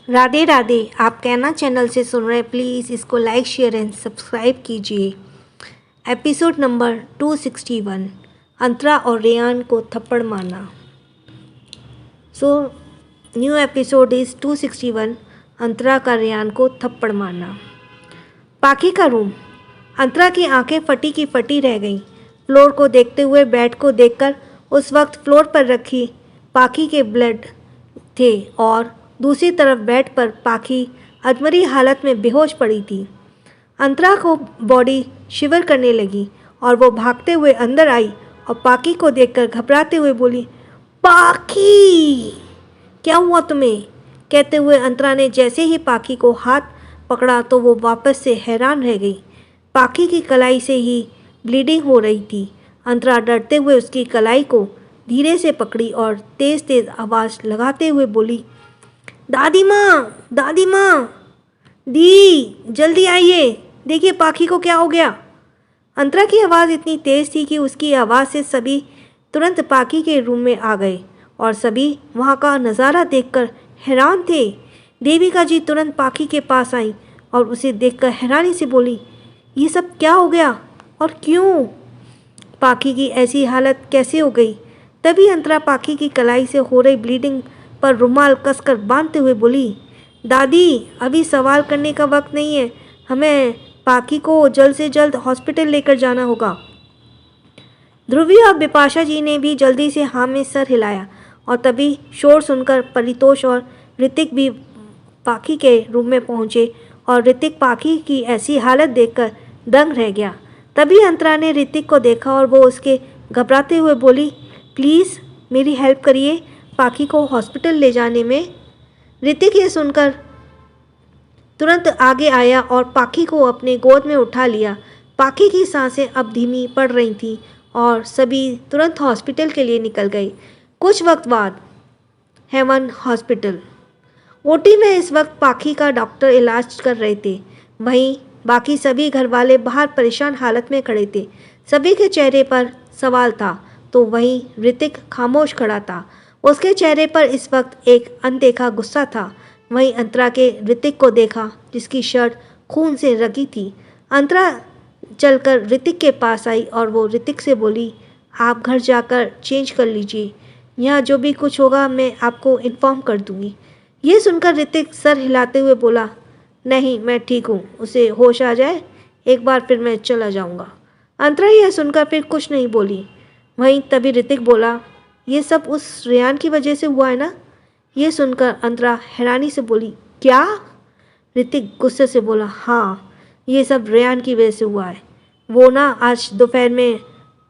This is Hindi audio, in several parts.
राधे राधे। आप कहना चैनल से सुन रहे हैं, प्लीज़ इसको लाइक शेयर एंड सब्सक्राइब कीजिए। एपिसोड नंबर 261, अंतरा और रेयान को थप्पड़ मारना। न्यू एपिसोड इज़ 261, अंतरा का रेयान को थप्पड़ मारना। पाखी का रूम। अंतरा की आंखें फटी की फटी रह गईं। फ्लोर को देखते हुए बेड को देखकर उस वक्त फ्लोर पर रखी पाखी के ब्लड थे और दूसरी तरफ बेड पर पाखी अधमरी हालत में बेहोश पड़ी थी। अंतरा को बॉडी शिवर करने लगी और वो भागते हुए अंदर आई और पाखी को देखकर घबराते हुए बोली, पाखी क्या हुआ तुम्हें? कहते हुए अंतरा ने जैसे ही पाखी को हाथ पकड़ा तो वो वापस से हैरान रह गई। पाखी की कलाई से ही ब्लीडिंग हो रही थी। अंतरा डरते हुए उसकी कलाई को धीरे से पकड़ी और तेज़ तेज़ आवाज़ लगाते हुए बोली, दादी माँ, दी जल्दी आइए, देखिए पाखी को क्या हो गया। अंतरा की आवाज़ इतनी तेज़ थी कि उसकी आवाज़ से सभी तुरंत पाखी के रूम में आ गए और सभी वहाँ का नज़ारा देखकर हैरान थे। देविका जी तुरंत पाखी के पास आई और उसे देखकर हैरानी से बोली, ये सब क्या हो गया और क्यों? पाखी की ऐसी हालत कैसे हो गई? तभी अंतरा पाखी की कलाई से हो रही ब्लीडिंग पर रुमाल कसकर बांधते हुए बोली, दादी अभी सवाल करने का वक्त नहीं है, हमें पाखी को जल्द से जल्द हॉस्पिटल लेकर जाना होगा। ध्रुवी और बिपाशा जी ने भी जल्दी से हाँ में सर हिलाया और तभी शोर सुनकर परितोष और ऋतिक भी पाखी के रूम में पहुंचे और ऋतिक पाखी की ऐसी हालत देखकर दंग रह गया। तभी अंतरा ने ऋतिक को देखा और वो उसके घबराते हुए बोली, प्लीज़ मेरी हेल्प करिए पाखी को हॉस्पिटल ले जाने में। ऋतिक ये सुनकर तुरंत आगे आया और पाखी को अपने गोद में उठा लिया। पाखी की सांसें अब धीमी पड़ रही थीं और सभी तुरंत हॉस्पिटल के लिए निकल गए। कुछ वक्त बाद हेवन हॉस्पिटल। ओटी में इस वक्त पाखी का डॉक्टर इलाज कर रहे थे। वहीं बाकी सभी घर वाले बाहर परेशान हालत में खड़े थे। सभी के चेहरे पर सवाल था तो वहीं ऋतिक खामोश खड़ा था। उसके चेहरे पर इस वक्त एक अनदेखा गुस्सा था। वहीं अंतरा के ऋतिक को देखा जिसकी शर्ट खून से रंगी थी। अंतरा चलकर ऋतिक के पास आई और वो ऋतिक से बोली, आप घर जाकर चेंज कर लीजिए, यहाँ जो भी कुछ होगा मैं आपको इन्फॉर्म कर दूंगी। ये सुनकर ऋतिक सर हिलाते हुए बोला, नहीं मैं ठीक हूँ, उसे होश आ जाए एक बार फिर मैं चला जाऊँगा। अंतरा यह सुनकर फिर कुछ नहीं बोली। वहीं तभी ऋतिक बोला, ये सब उस रेयान की वजह से हुआ है ना? ये सुनकर अंतरा हैरानी से बोली, क्या? ऋतिक गुस्से से बोला, हाँ ये सब रेयान की वजह से हुआ है। वो ना आज दोपहर में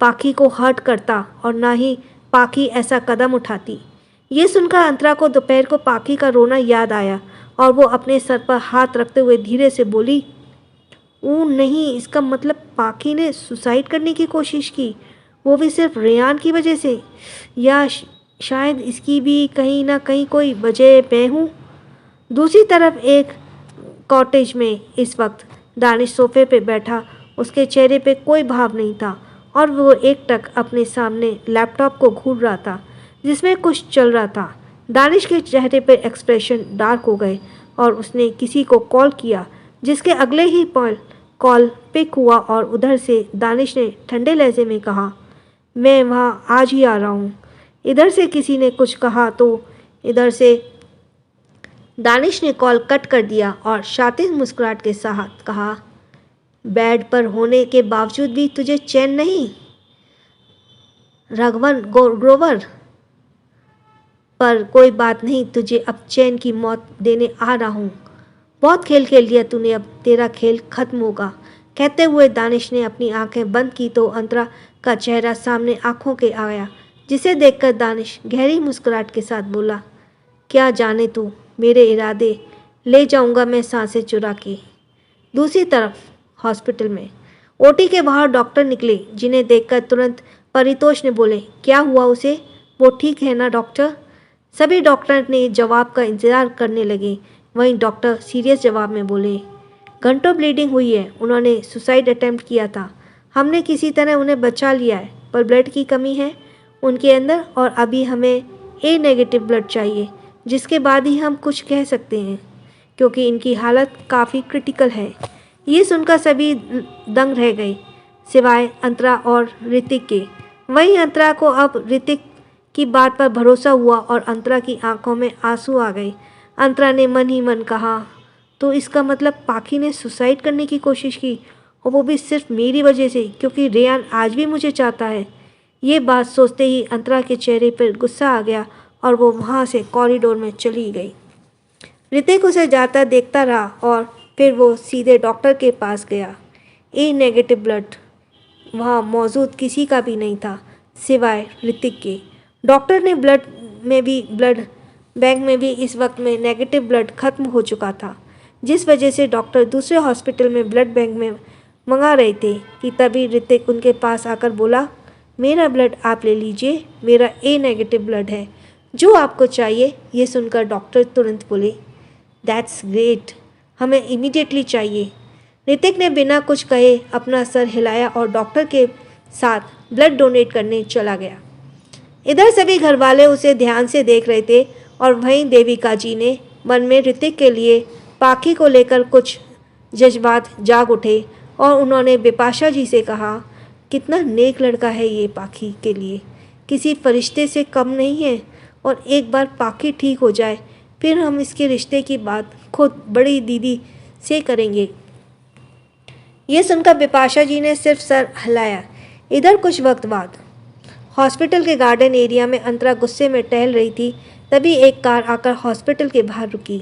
पाखी को हर्ट करता और ना ही पाखी ऐसा कदम उठाती। ये सुनकर अंतरा को दोपहर को पाखी का रोना याद आया और वो अपने सर पर हाथ रखते हुए धीरे से बोली, ओ नहीं, इसका मतलब पाखी ने सुसाइड करने की कोशिश की, वो भी सिर्फ रेयान की वजह से, या शायद इसकी भी कहीं ना कहीं कोई वजह मैं हूँ। दूसरी तरफ एक कॉटेज में इस वक्त दानिश सोफे पे बैठा, उसके चेहरे पे कोई भाव नहीं था और वो एकटक अपने सामने लैपटॉप को घूर रहा था जिसमें कुछ चल रहा था। दानिश के चेहरे पे एक्सप्रेशन डार्क हो गए और उसने किसी को कॉल किया जिसके अगले ही पल कॉल पिक हुआ और उधर से दानिश ने ठंडे लहजे में कहा, मैं वहाँ आज ही आ रहा हूँ। इधर से किसी ने कुछ कहा तो इधर से दानिश ने कॉल कट कर दिया और शातिल मुस्कुराहट के साथ कहा, बेड पर होने के बावजूद भी तुझे चैन नहीं राघवन ग्रोवर? पर कोई बात नहीं, तुझे अब चैन की मौत देने आ रहा हूँ। बहुत खेल खेल लिया तूने, अब तेरा खेल खत्म होगा। कहते हुए दानिश ने अपनी आंखें बंद की तो अंतरा का चेहरा सामने आंखों के आया, जिसे देखकर दानिश गहरी मुस्कुराहट के साथ बोला, क्या जाने तू मेरे इरादे, ले जाऊंगा मैं सांसें चुरा के। दूसरी तरफ हॉस्पिटल में ओटी के बाहर डॉक्टर निकले जिन्हें देखकर तुरंत परितोष ने बोले, क्या हुआ उसे, वो ठीक है ना डॉक्टर? सभी डॉक्टर ने जवाब का इंतज़ार करने लगे। वहीं डॉक्टर सीरियस जवाब में बोले, घंटों ब्लीडिंग हुई है, उन्होंने सुसाइड अटेम्प्ट किया था, हमने किसी तरह उन्हें बचा लिया है, पर ब्लड की कमी है उनके अंदर और अभी हमें ए नेगेटिव ब्लड चाहिए। जिसके बाद ही हम कुछ कह सकते हैं, क्योंकि इनकी हालत काफ़ी क्रिटिकल है। ये सुनकर सभी दंग रह गए, सिवाय अंतरा और ऋतिक के। वहीं अंतरा को अब ऋतिक की बात पर भरोसा हुआ और अंतरा की आंखों में आंसू आ गए। अंतरा ने मन ही मन कहा, तो इसका मतलब पाखी ने सुसाइड करने की कोशिश की, और वो भी सिर्फ मेरी वजह से, क्योंकि रेयान आज भी मुझे चाहता है। ये बात सोचते ही अंतरा के चेहरे पर गुस्सा आ गया और वो वहाँ से कॉरिडोर में चली गई। ऋतिक उसे जाता देखता रहा और फिर वो सीधे डॉक्टर के पास गया। ए नेगेटिव ब्लड वहाँ मौजूद किसी का भी नहीं था सिवाय ऋतिक के। डॉक्टर ने ब्लड बैंक में भी इस वक्त में नेगेटिव ब्लड खत्म हो चुका था, जिस वजह से डॉक्टर दूसरे हॉस्पिटल में ब्लड बैंक में मंगा रहे थे कि तभी ऋतिक उनके पास आकर बोला, मेरा ब्लड आप ले लीजिए, मेरा ए नेगेटिव ब्लड है, जो आपको चाहिए। ये सुनकर डॉक्टर तुरंत बोले, दैट्स ग्रेट, हमें इमीडिएटली चाहिए। ऋतिक ने बिना कुछ कहे अपना सर हिलाया और डॉक्टर के साथ ब्लड डोनेट करने चला गया। इधर सभी घरवाले उसे ध्यान से देख रहे थे और वहीं देविका जी ने मन में ऋतिक के लिए पाखी को लेकर कुछ जज्बात जाग उठे और उन्होंने बिपाशा जी से कहा, कितना नेक लड़का है ये पाखी के लिए, किसी फरिश्ते से कम नहीं है, और एक बार पाखी ठीक हो जाए फिर हम इसके रिश्ते की बात खुद बड़ी दीदी से करेंगे। ये सुनकर बिपाशा जी ने सिर्फ सर हिलाया। इधर कुछ वक्त बाद हॉस्पिटल के गार्डन एरिया में अंतरा गुस्से में टहल रही थी। तभी एक कार आकर हॉस्पिटल के बाहर रुकी।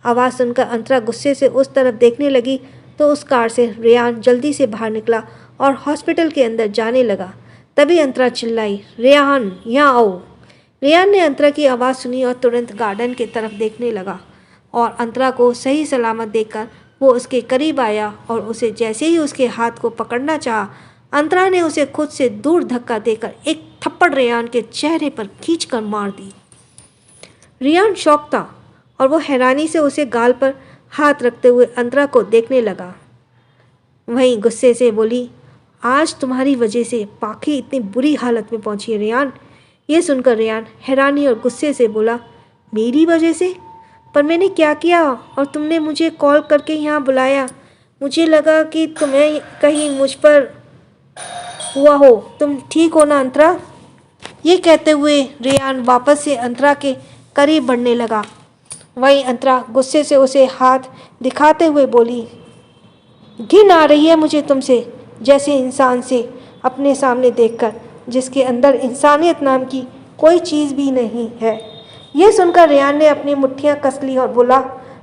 आवाज़ सुनकर अंतरा गुस्से से उस तरफ देखने लगी तो उस कार से रेयान जल्दी से बाहर निकला और हॉस्पिटल के अंदर जाने लगा। तभी अंतरा चिल्लाई, रेयान यहाँ आओ। रेयान ने अंतरा की आवाज़ सुनी और तुरंत गार्डन की तरफ देखने लगा और अंतरा को सही सलामत देखकर वो उसके करीब आया और उसे जैसे ही उसके हाथ को पकड़ना चाहा, अंतरा ने उसे खुद से दूर धक्का देकर एक थप्पड़ रेयान के चेहरे पर खींचकर मार दी। रेयान शॉक था और वो हैरानी से उसे गाल पर हाथ रखते हुए अंतरा को देखने लगा। वहीं गुस्से से बोली, आज तुम्हारी वजह से पाखी इतनी बुरी हालत में पहुंची है रेयान। ये सुनकर रेयान हैरानी और गुस्से से बोला, मेरी वजह से? पर मैंने क्या किया और तुमने मुझे कॉल करके यहाँ बुलाया? मुझे लगा कि तुम्हें कहीं मुझ पर हुआ हो। तुम ठीक हो ना अंतरा? ये कहते हुए रेयान वापस से अंतरा के करीब बढ़ने लगा। वहीं अंतरा गुस्से से उसे हाथ दिखाते हुए बोली, घिन आ रही है मुझे तुमसे जैसे इंसान से अपने सामने देखकर, जिसके अंदर इंसानियत नाम की कोई चीज़ भी नहीं है। यह सुनकर रेयान ने अपनी मुट्ठियां कस ली और बोला,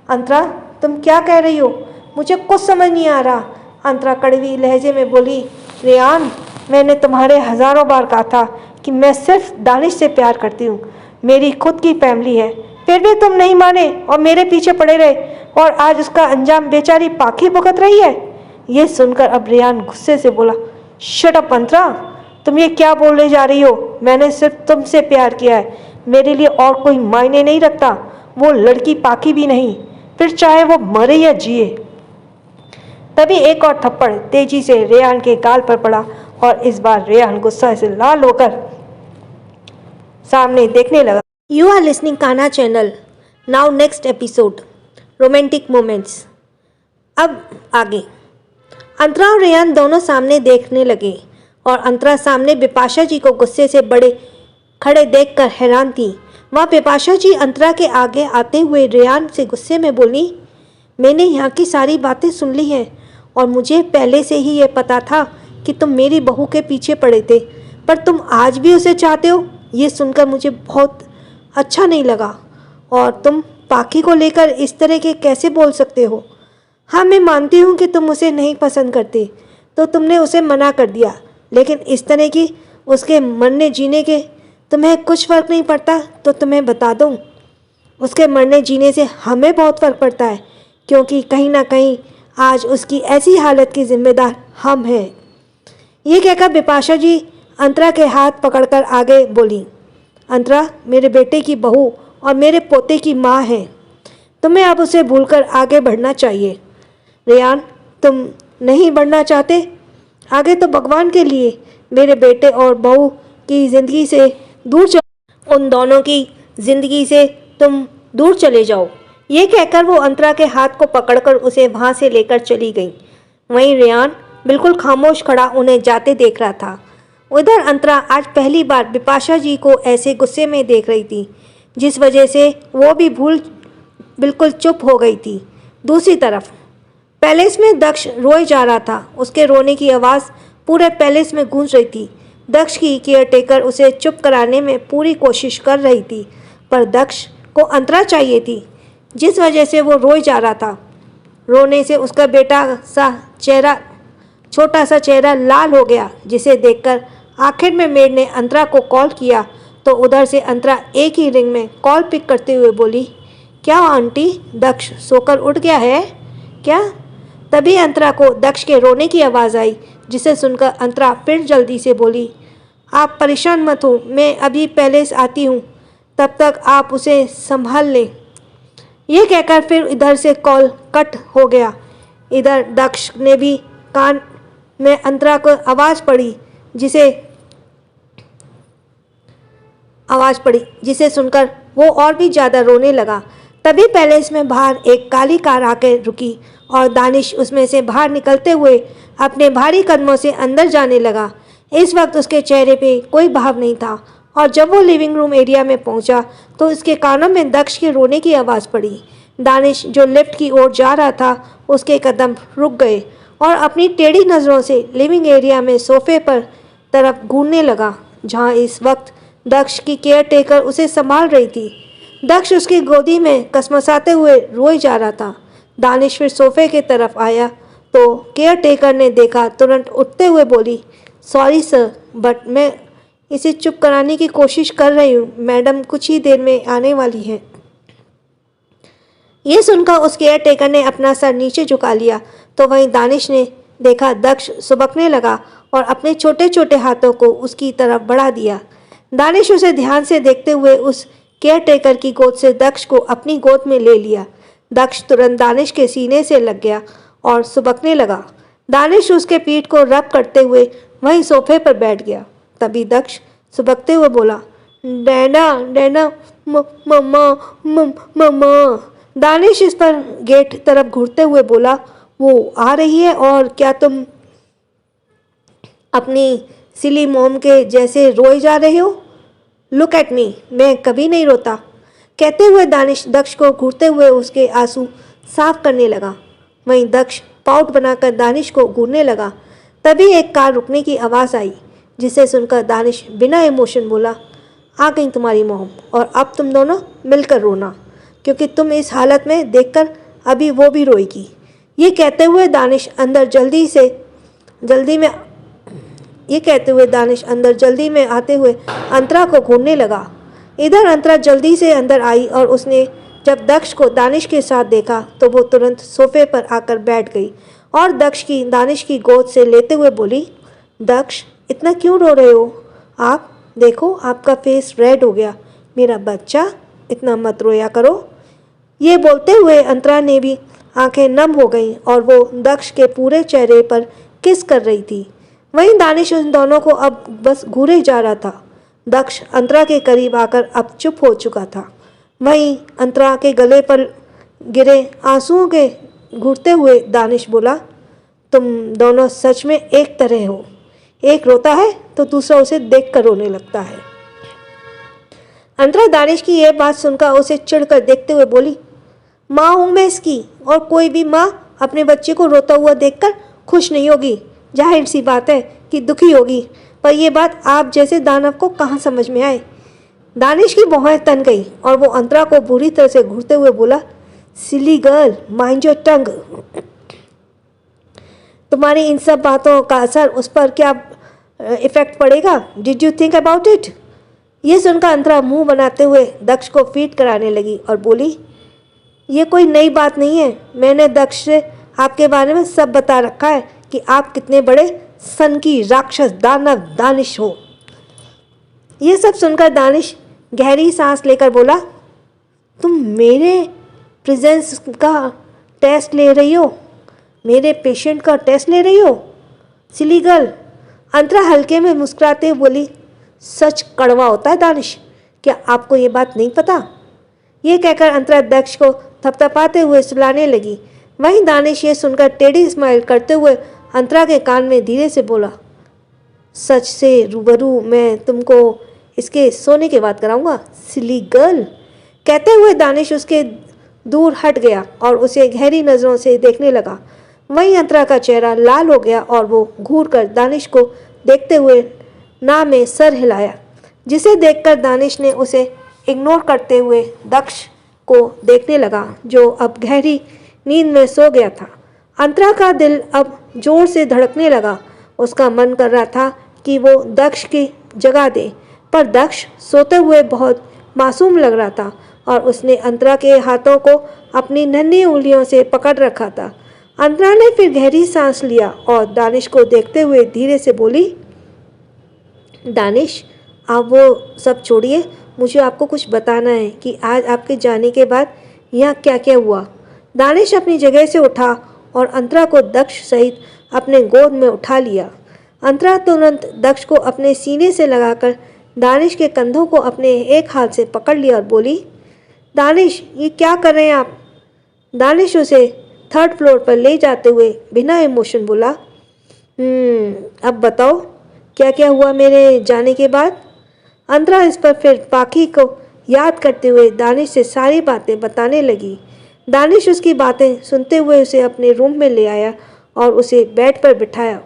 अंतरा तुम क्या कह रही हो? मुझे कुछ समझ नहीं आ रहा। अंतरा कड़वी लहजे में बोली, रेयान मैंने तुम्हारे हज़ारों बार कहा था कि मैं सिर्फ दानिश से प्यार करती हूँ, मेरी खुद की फैमिली है, फिर भी तुम नहीं माने और मेरे पीछे पड़े रहे, और आज उसका अंजाम बेचारी पाखी भुगत रही है। ये सुनकर अब रेयान गुस्से से बोला, शट अप अंतरा, तुम ये क्या बोलने जा रही हो? मैंने सिर्फ तुमसे प्यार किया है, मेरे लिए और कोई मायने नहीं रखता। वो लड़की पाखी भी नहीं, फिर चाहे वो मरे या जिए। तभी एक और थप्पड़ तेजी से रेयान के गाल पर पड़ा और इस बार रेयान गुस्सा से लाल होकर सामने देखने लगा। You are listening Kanha channel. Now next episode, romantic moments. अब आगे अंतरा और रेयान दोनों सामने देखने लगे और अंतरा सामने बिपाशा जी को गुस्से से बड़े खड़े देखकर हैरान थी। वहाँ बिपाशा जी अंतरा के आगे आते हुए रेयान से गुस्से में बोली, मैंने यहाँ की सारी बातें सुन ली हैं और मुझे पहले से ही ये पता था कि तुम मेरी बहू के पीछे पड़े थे, पर तुम आज भी उसे चाहते हो। ये सुनकर मुझे बहुत अच्छा नहीं लगा और तुम पाखी को लेकर इस तरह के कैसे बोल सकते हो? हाँ, मैं मानती हूँ कि तुम उसे नहीं पसंद करते, तो तुमने उसे मना कर दिया, लेकिन इस तरह की उसके मरने जीने के तुम्हें कुछ फ़र्क नहीं पड़ता। तो तुम्हें बता दूँ, उसके मरने जीने से हमें बहुत फ़र्क पड़ता है, क्योंकि कहीं ना कहीं आज उसकी ऐसी हालत की जिम्मेदार हम हैं। ये कहकर बिपाशा जी अंतरा के हाथ पकड़कर आगे बोली, अंतरा मेरे बेटे की बहू और मेरे पोते की माँ है, तुम्हें अब उसे भूलकर आगे बढ़ना चाहिए। रेयान तुम नहीं बढ़ना चाहते आगे, तो भगवान के लिए मेरे बेटे और बहू की ज़िंदगी से दूर चलो। उन दोनों की ज़िंदगी से तुम दूर चले जाओ। ये कहकर वो अंतरा के हाथ को पकड़कर उसे वहाँ से लेकर चली गई। वहीं रेयान बिल्कुल खामोश खड़ा उन्हें जाते देख रहा था। उधर अंतरा आज पहली बार बिपाशा जी को ऐसे गुस्से में देख रही थी, जिस वजह से वो भी बिल्कुल चुप हो गई थी। दूसरी तरफ पैलेस में दक्ष रोए जा रहा था। उसके रोने की आवाज़ पूरे पैलेस में गूंज रही थी। दक्ष की केयरटेकर उसे चुप कराने में पूरी कोशिश कर रही थी, पर दक्ष को अंतरा चाहिए थी, जिस वजह से वो रोए जा रहा था। रोने से उसका छोटा सा चेहरा लाल हो गया, जिसे देखकर आखिर में मेड ने अंतरा को कॉल किया तो उधर से अंतरा एक ही रिंग में कॉल पिक करते हुए बोली, क्या आंटी, दक्ष सोकर उठ गया है क्या? तभी अंतरा को दक्ष के रोने की आवाज़ आई, जिसे सुनकर अंतरा फिर जल्दी से बोली, आप परेशान मत हो, मैं अभी पैलेस आती हूँ, तब तक आप उसे संभाल लें। ये कहकर फिर इधर से कॉल कट हो गया। इधर दक्ष ने भी कान में अंतरा को आवाज़ पड़ी, जिसे सुनकर वो और भी ज़्यादा रोने लगा। तभी पैलेस में बाहर एक काली कार आकर रुकी और दानिश उसमें से बाहर निकलते हुए अपने भारी कदमों से अंदर जाने लगा। इस वक्त उसके चेहरे पे कोई भाव नहीं था और जब वो लिविंग रूम एरिया में पहुंचा तो उसके कानों में दक्ष के रोने की आवाज़ पड़ी। दानिश जो लिफ्ट की ओर जा रहा था, उसके कदम रुक गए और अपनी टेढ़ी नज़रों से लिविंग एरिया में सोफे पर तरफ घूरने लगा, जहां इस वक्त दक्ष की केयर टेकर उसे संभाल रही थी। दक्ष उसकी गोदी में कसमसाते हुए रोए जा रहा था। दानिश फिर सोफे के तरफ आया तो केयर टेकर ने देखा, तुरंत उठते हुए बोली, सॉरी सर, बट मैं इसे चुप कराने की कोशिश कर रही हूँ, मैडम कुछ ही देर में आने वाली है। ये सुनकर उस केयर टेकर ने अपना सर नीचे झुका लिया तो वहीं दानिश ने देखा दक्ष सुबकने लगा और अपने छोटे छोटे हाथों को उसकी तरफ बढ़ा दिया। दानिश उसे ध्यान से देखते हुए उस केयर टेकर की गोद से दक्ष को अपनी गोद में ले लिया। दक्ष तुरंत दानिश के सीने से लग गया और सुबकने लगा। दानिश उसके पीठ को रब करते हुए वहीं सोफे पर बैठ गया। तभी दक्ष सुबकते हुए बोला, डैडा डैडा मम्मा। दानिश इस पर गेट तरफ घूरते हुए बोला, वो आ रही है और क्या तुम अपनी सिली मोम के जैसे रोए जा रहे हो? लुक एट मी, मैं कभी नहीं रोता। कहते हुए दानिश दक्ष को घूरते हुए उसके आंसू साफ करने लगा। वहीं दक्ष पाउट बनाकर दानिश को घूरने लगा। तभी एक कार रुकने की आवाज़ आई, जिसे सुनकर दानिश बिना इमोशन बोला, आ गई तुम्हारी मोम, और अब तुम दोनों मिलकर रोना, क्योंकि तुम इस हालत में देखकर अभी वो भी रोएगी। ये कहते हुए दानिश अंदर जल्दी में आते हुए अंतरा को घूरने लगा। इधर अंतरा जल्दी से अंदर आई और उसने जब दक्ष को दानिश के साथ देखा तो वो तुरंत सोफे पर आकर बैठ गई और दक्ष की दानिश की गोद से लेते हुए बोली, दक्ष इतना क्यों रो रहे हो? आप देखो, आपका फेस रेड हो गया। मेरा बच्चा, इतना मत रोया करो। ये बोलते हुए अंतरा ने भी आंखें नम हो गईं और वो दक्ष के पूरे चेहरे पर किस कर रही थी। वहीं दानिश उन दोनों को अब बस घूरे जा रहा था। दक्ष अंतरा के करीब आकर अब चुप हो चुका था। वहीं अंतरा के गले पर गिरे आंसुओं के घूरते हुए दानिश बोला, तुम दोनों सच में एक तरह हो। एक रोता है तो दूसरा उसे देखकर रोने लगता है। अंतरा दानिश की यह बात सुनकर उसे चिढ़कर देखते हुए बोली, माँ हूँ मैं इसकी, और कोई भी माँ अपने बच्चे को रोता हुआ देखकर खुश नहीं होगी। जाहिर सी बात है कि दुखी होगी, पर यह बात आप जैसे दानव को कहाँ समझ में आए। दानिश की भौहें तन गई और वो अंतरा को बुरी तरह से घूरते हुए बोला, silly girl, mind your tongue. तुम्हारी इन सब बातों का असर उस पर क्या इफेक्ट पड़ेगा? Did you think about it? ये सुनकर अंतरा मुंह बनाते हुए दक्ष को फीड कराने लगी और बोली, ये कोई नई बात नहीं है। मैंने दक्ष से आपके बारे में सब बता रखा है कि आप कितने बड़े सन की राक्षस दानव दानिश हो। ये सब सुनकर दानिश गहरी सांस लेकर बोला, तुम मेरे प्रेजेंस का टेस्ट ले रही हो? मेरे पेशेंट का टेस्ट ले रही हो? सिली गर्ल। अंतरा हल्के में मुस्कुराते हुए बोली, सच कड़वा होता है दानिश, क्या आपको ये बात नहीं पता? ये कहकर अंतरा दक्ष को थपथपाते हुए सुलाने लगी। वहीं दानिश ये सुनकर टेढ़ी स्माइल करते हुए अंतरा के कान में धीरे से बोला, सच से रूबरू मैं तुमको इसके सोने के बाद कराऊंगा, सिली गर्ल। कहते हुए दानिश उसके दूर हट गया और उसे गहरी नज़रों से देखने लगा। वहीं अंतरा का चेहरा लाल हो गया और वो घूरकर दानिश को देखते हुए ना में सर हिलाया, जिसे देखकर दानिश ने उसे इग्नोर करते हुए दक्ष को देखने लगा, जो अब गहरी नींद में सो गया था। अंतरा का दिल अब जोर से धड़कने लगा। उसका मन कर रहा था कि वो दक्ष की जगह दे, पर दक्ष सोते हुए बहुत मासूम लग रहा था और उसने अंतरा के हाथों को अपनी नन्ही उंगलियों से पकड़ रखा था। अंतरा ने फिर गहरी सांस लिया और दानिश को देखते हुए धीरे से बोली, दानिश, आप वो सब छोड़िए, मुझे आपको कुछ बताना है कि आज आपके जाने के बाद यहाँ क्या क्या हुआ। दानिश अपनी जगह से उठा और अंतरा को दक्ष सहित अपने गोद में उठा लिया। अंतरा तुरंत दक्ष को अपने सीने से लगाकर दानिश के कंधों को अपने एक हाथ से पकड़ लिया और बोली, दानिश, ये क्या कर रहे हैं आप? दानिश उसे 3rd फ्लोर पर ले जाते हुए बिना इमोशन बोला, अब बताओ क्या क्या हुआ मेरे जाने के बाद। अंतरा इस पर फिर पाखी को याद करते हुए दानिश से सारी बातें बताने लगी। दानिश उसकी बातें सुनते हुए उसे अपने रूम में ले आया और उसे बेड पर बिठाया।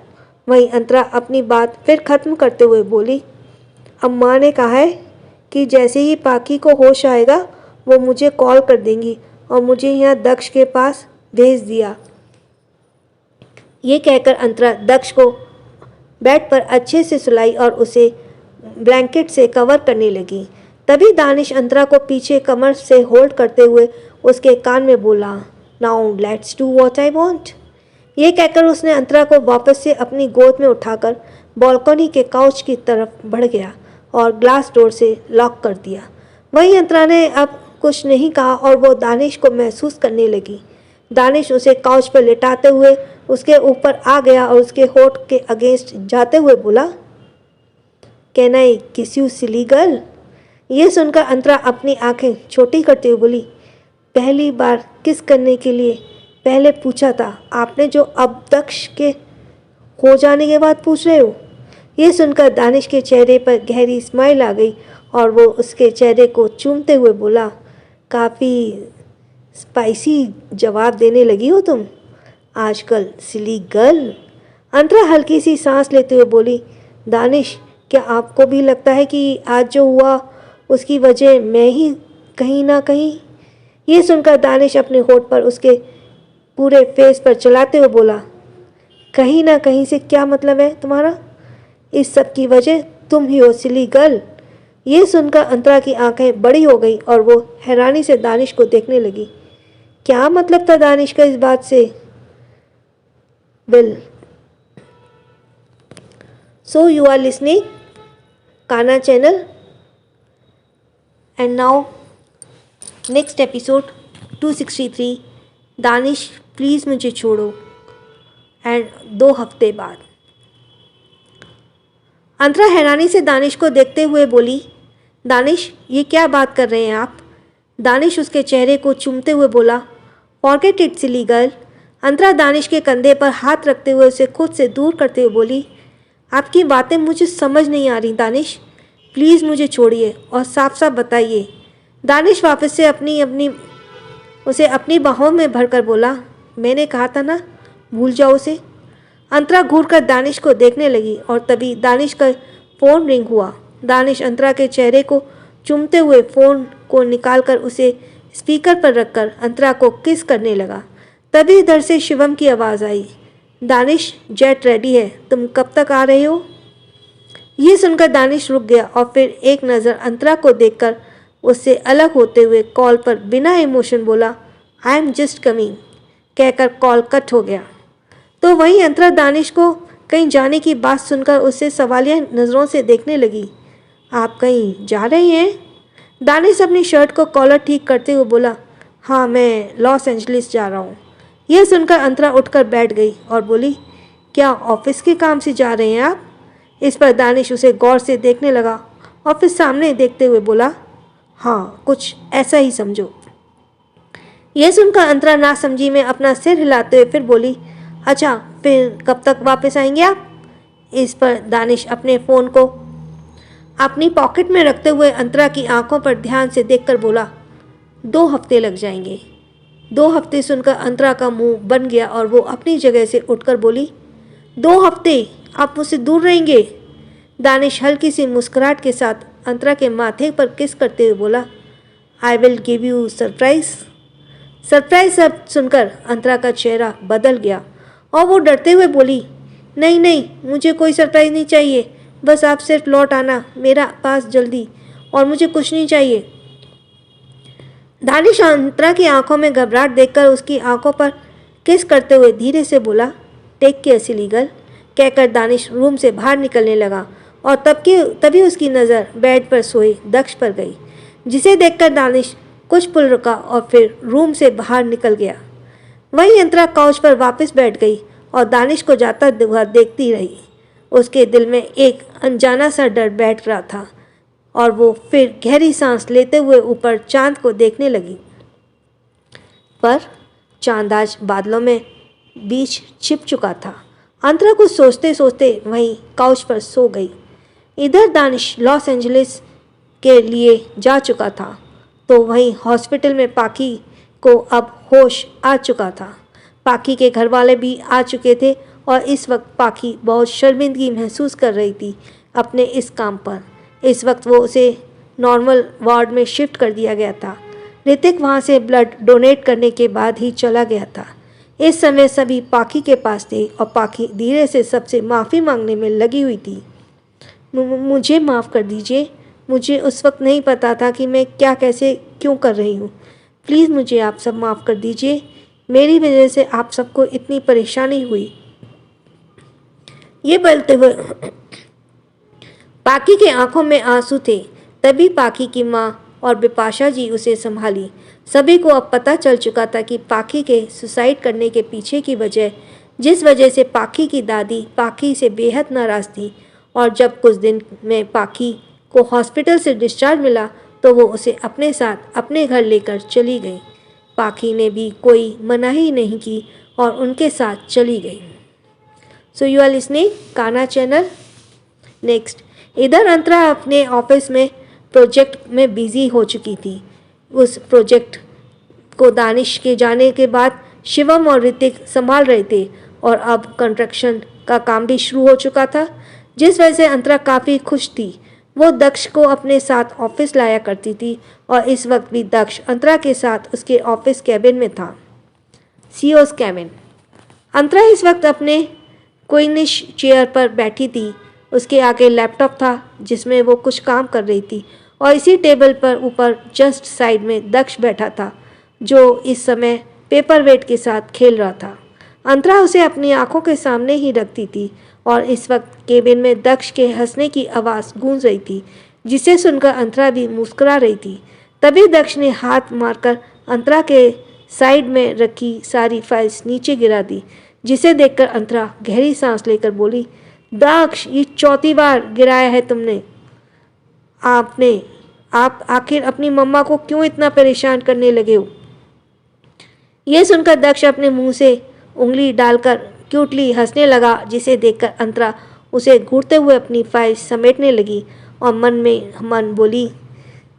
वहीं अंतरा अपनी बात फिर ख़त्म करते हुए बोली, अम्मा ने कहा है कि जैसे ही पाखी को होश आएगा वो मुझे कॉल कर देंगी और मुझे यहाँ दक्ष के पास भेज दिया। ये कहकर अंतरा दक्ष को बेड पर अच्छे से सुलाई और उसे ब्लैंकेट से कवर करने लगी। तभी दानिश अंतरा को पीछे कमर से होल्ड करते हुए उसके कान में बोला, now let's do what I want. ये कहकर उसने अंतरा को वापस से अपनी गोद में उठाकर बालकनी के काउच की तरफ बढ़ गया और ग्लास डोर से लॉक कर दिया। वहीं अंतरा ने अब कुछ नहीं कहा और वो दानिश को महसूस करने लगी। दानिश उसे काउच पर लेटाते हुए उसके ऊपर आ गया और उसके होठ के अगेंस्ट जाते हुए बोला, कैन आई किस यू सिली गर्ल। ये सुनकर अंतरा अपनी आंखें छोटी करते हुए बोली, पहली बार किस करने के लिए पहले पूछा था आपने, जो अब दक्ष के हो जाने के बाद पूछ रहे हो। ये सुनकर दानिश के चेहरे पर गहरी स्माइल आ गई और वो उसके चेहरे को चूमते हुए बोला, काफ़ी स्पाइसी जवाब देने लगी हो तुम आजकल, सिली गर्ल। अंतरा हल्की सी सांस लेते हुए बोली, दानिश, क्या आपको भी लगता है कि आज जो हुआ उसकी वजह मैं ही कहीं ना कहीं। ये सुनकर दानिश अपने होठ पर उसके पूरे फेस पर चलाते हुए बोला, कहीं ना कहीं से क्या मतलब है तुम्हारा? इस सब की वजह तुम ही हो सिली गर्ल। ये सुनकर अंतरा की आंखें बड़ी हो गई और वो हैरानी से दानिश को देखने लगी। क्या मतलब था दानिश का इस बात से? Well, so you are listening Kanha channel and now next episode 263, Danish please मुझे छोड़ो, एंड 2 हफ्ते बाद। अंतरा हैरानी से दानिश को देखते हुए बोली, दानिश, ये क्या बात कर रहे हैं आप? दानिश उसके चेहरे को चूमते हुए बोला, फॉरगेट इट सिली गर्ल। अंतरा दानिश के कंधे पर हाथ रखते हुए उसे खुद से दूर करते हुए बोली, आपकी बातें मुझे समझ नहीं आ रही दानिश, प्लीज़ मुझे छोड़िए और साफ साफ बताइए। दानिश वापस से उसे अपनी बाहों में भरकर बोला, मैंने कहा था ना, भूल जाओ उसे। अंतरा घूरकर दानिश को देखने लगी और तभी दानिश का फ़ोन रिंग हुआ। दानिश अंतरा के चेहरे को चूमते हुए फ़ोन को निकालकर उसे स्पीकर पर रखकर अंतरा को किस करने लगा। तभी इधर से शिवम की आवाज़ आई, दानिश, जेट रेडी है, तुम कब तक आ रहे हो? ये सुनकर दानिश रुक गया और फिर एक नज़र अंतरा को देखकर उससे अलग होते हुए कॉल पर बिना इमोशन बोला, आई एम जस्ट कमिंग, कहकर कॉल कट हो गया। तो वहीं अंतरा दानिश को कहीं जाने की बात सुनकर उससे सवालिया नज़रों से देखने लगी। आप कहीं जा रहे हैं? दानिश अपनी शर्ट को कॉलर ठीक करते हुए बोला, हाँ, मैं लॉस एंजलिस जा रहा हूँ। यह सुनकर अंतरा उठकर बैठ गई और बोली, क्या ऑफिस के काम से जा रहे हैं आप? इस पर दानिश उसे गौर से देखने लगा और फिर सामने देखते हुए बोला, हाँ, कुछ ऐसा ही समझो। यह सुनकर अंतरा नासमझी में अपना सिर हिलाते हुए फिर बोली, अच्छा फिर कब तक वापस आएंगे आप? इस पर दानिश अपने फ़ोन को अपनी पॉकेट में रखते हुए अंतरा की आंखों पर ध्यान से देखकर बोला, 2 हफ्ते लग जाएंगे। 2 हफ्ते सुनकर अंतरा का मुंह बन गया और वो अपनी जगह से उठकर बोली, 2 हफ्ते आप मुझसे दूर रहेंगे? दानिश हल्की सी मुस्कुराहट के साथ अंतरा के माथे पर किस करते हुए बोला, I will give you surprise. Surprise शब्द सुनकर अंतरा का चेहरा बदल गया और वो डरते हुए बोली, नहीं नहीं, मुझे कोई सरप्राइज नहीं चाहिए, बस आप सिर्फ लौट आना मेरा पास जल्दी, और मुझे कुछ नहीं चाहिए। दानिश अंतरा की आंखों में घबराहट देखकर उसकी आंखों पर किस करते हुए धीरे से बोला, टेक केयर सिली गर्ल। कहकर दानिश रूम से बाहर निकलने लगा और तभी उसकी नज़र बेड पर सोए दक्ष पर गई, जिसे देखकर दानिश कुछ पल रुका और फिर रूम से बाहर निकल गया। वहीं अंतरा काउच पर वापस बैठ गई और दानिश को जाता हुआ देखती रही। उसके दिल में एक अनजाना सा डर बैठ रहा था और वो फिर गहरी सांस लेते हुए ऊपर चांद को देखने लगी। पर चांद आज बादलों में बीच छिप चुका था। अंतरा कुछ सोचते सोचते वहीं काउच पर सो गई। इधर दानिश लॉस एंजलिस के लिए जा चुका था, तो वहीं हॉस्पिटल में पाखी को अब होश आ चुका था। पाखी के घर वाले भी आ चुके थे और इस वक्त पाखी बहुत शर्मिंदगी महसूस कर रही थी अपने इस काम पर। इस वक्त वो उसे नॉर्मल वार्ड में शिफ्ट कर दिया गया था। ऋतिक वहाँ से ब्लड डोनेट करने के बाद ही चला गया था। इस समय सभी पाखी के पास थे और पाखी धीरे से सबसे माफ़ी मांगने में लगी हुई थी। मुझे माफ़ कर दीजिए, मुझे उस वक्त नहीं पता था कि मैं क्या कैसे क्यों कर रही हूँ। प्लीज़ मुझे आप सब माफ़ कर दीजिए, मेरी वजह से आप सबको इतनी परेशानी हुई। ये बोलते हुए पाखी के आंखों में आंसू थे। तभी पाखी की माँ और बिपाशा जी उसे संभाली। सभी को अब पता चल चुका था कि पाखी के सुसाइड करने के पीछे की वजह, जिस वजह से पाखी की दादी पाखी से बेहद नाराज़ थी। और जब कुछ दिन में पाखी को हॉस्पिटल से डिस्चार्ज मिला तो वो उसे अपने साथ अपने घर लेकर चली गई। पाखी ने भी कोई मनाही नहीं की और उनके साथ चली गई। So you are listening Kanha channel. Next, इधर अंतरा अपने ऑफिस में प्रोजेक्ट में बिजी हो चुकी थी। उस प्रोजेक्ट को दानिश के जाने के बाद शिवम और ऋतिक संभाल रहे थे और अब कंस्ट्रक्शन का काम भी शुरू हो चुका था, जिस वजह से अंतरा काफ़ी खुश थी। वो दक्ष को अपने साथ ऑफिस लाया करती थी और इस वक्त भी दक्ष अंतरा के साथ उसके ऑफिस कैबिन में था, सीईओ's कैबिन। अंतरा इस वक्त अपने क्वीनिश चेयर पर बैठी थी। उसके आगे लैपटॉप था जिसमें वो कुछ काम कर रही थी और इसी टेबल पर ऊपर जस्ट साइड में दक्ष बैठा था, जो इस समय पेपर वेट के साथ खेल रहा था। अंतरा उसे अपनी आंखों के सामने ही रखती थी और इस वक्त केबिन में दक्ष के हंसने की आवाज़ गूंज रही थी, जिसे सुनकर अंतरा भी मुस्कुरा रही थी। तभी दक्ष ने हाथ मारकर अंतरा के साइड में रखी सारी फाइल्स नीचे गिरा दी, जिसे देखकर अंतरा गहरी सांस लेकर बोली, दक्ष, ये 4थी बार गिराया है तुमने। आप आखिर अपनी मम्मा को क्यों इतना परेशान करने लगे हो? यह सुनकर दक्ष अपने मुंह से उंगली डालकर क्यूटली हंसने लगा, जिसे देखकर अंतरा उसे घूरते हुए अपनी फाइल समेटने लगी और मन में मन बोली,